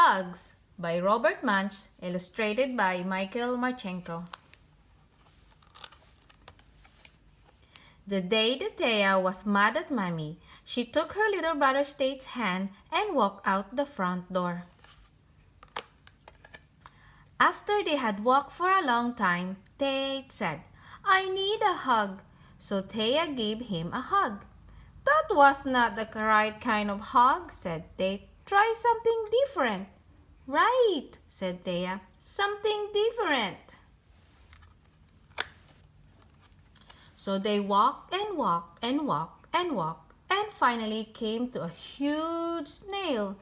HUGS by Robert Munsch, illustrated by Michael Marchenko. The day that Thea was mad at Mommy, she took her little brother Tate's hand and walked out the front door. After they had walked for a long time, Tate said, "I need a hug." So Thea gave him a hug. "That was not the right kind of hug," said Tate. "Try something different." "Right," said Thea. "Something different." So they walked and walked and walked and walked and finally came to a huge snail.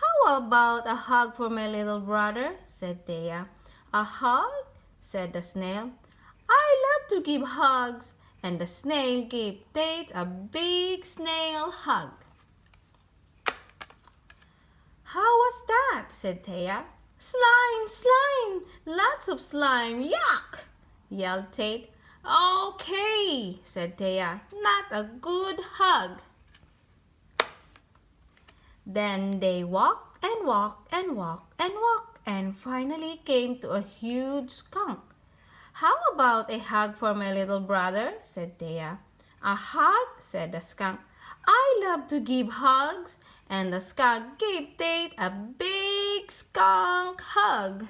"How about a hug for my little brother?" said Thea. "A hug?" said the snail. "I love to give hugs." And the snail gave Tate a big snail hug. "How was that?" said Thea. "Slime, slime, lots of slime, yuck!" yelled Tate. "Okay," said Thea, "not a good hug." Then they walked and walked and walked and walked and finally came to a huge skunk. "How about a hug for my little brother?" said Thea. "A hug?" said the skunk. "I love to give hugs." And the skunk gave Tate a big skunk hug.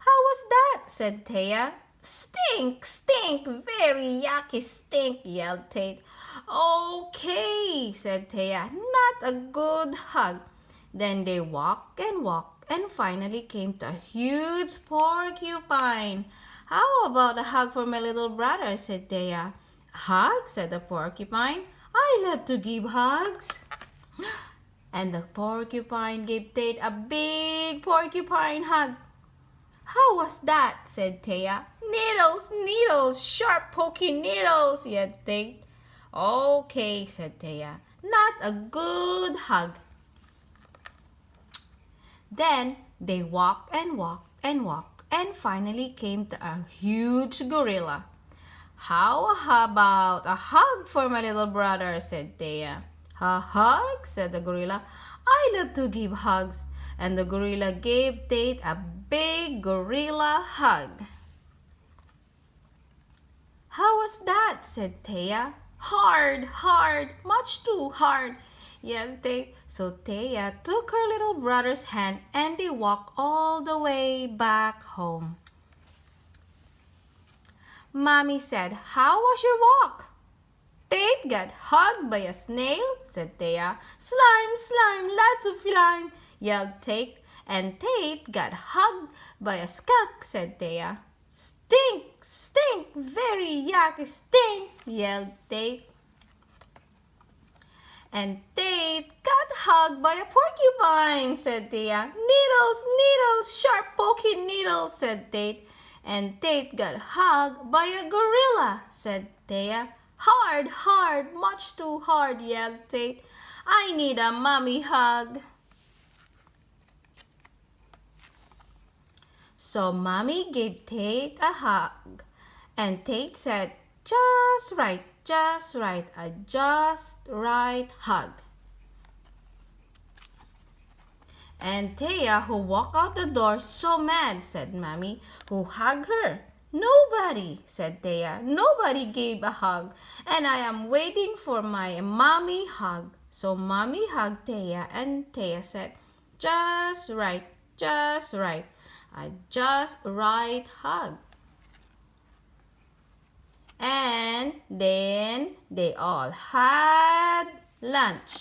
"How was that?" said Thea. "Stink, stink, very yucky stink," yelled Tate. "Okay," said Thea, "not a good hug." Then they walked and walked and finally came to a huge porcupine. "How about a hug for my little brother?" said Thea. "A hug?" said the porcupine. "I love to give hugs." And the porcupine gave Tate a big porcupine hug. "How was that?" said Thea. "Needles, needles, sharp poking needles," yelled Tate. "Okay," said Thea, "not a good hug." Then they walked and walked and walked and finally came to a huge gorilla. "How about a hug for my little brother?" said Thea. "A hug?" said the gorilla. "I love to give hugs." And the gorilla gave Tate a big gorilla hug. "How was that?" said Thea. "Hard, hard, much too hard," yelled Tate. So Thea took her little brother's hand and they walked all the way back home. Mommy said, "How was your walk?" "Tate got hugged by a snail," said Thea. "Slime, slime, lots of slime," yelled Tate. "And Tate got hugged by a skunk," said Thea. "Stink, stink, very yucky stink," yelled Tate. "And Tate got hugged by a porcupine," said Thea. "Needles, needles, sharp poking needles," said Tate. "And Tate got hugged by a gorilla," said Thea. "Hard, hard, much too hard," yelled Tate. "I need a mommy hug." So Mommy gave Tate a hug. And Tate said, "Just right, just right, a just right hug." And Thea, who walked out the door so mad, said Mommy, "Who hugged her?" "Nobody," said Thea. "Nobody gave a hug. And I am waiting for my mommy hug." So Mommy hugged Thea and Thea said, "Just right, just right. A just right hug." And then they all had lunch.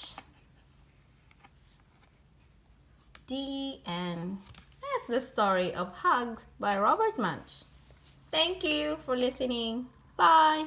The end. That's the story of HUGS by Robert Munsch. Thank you for listening. Bye.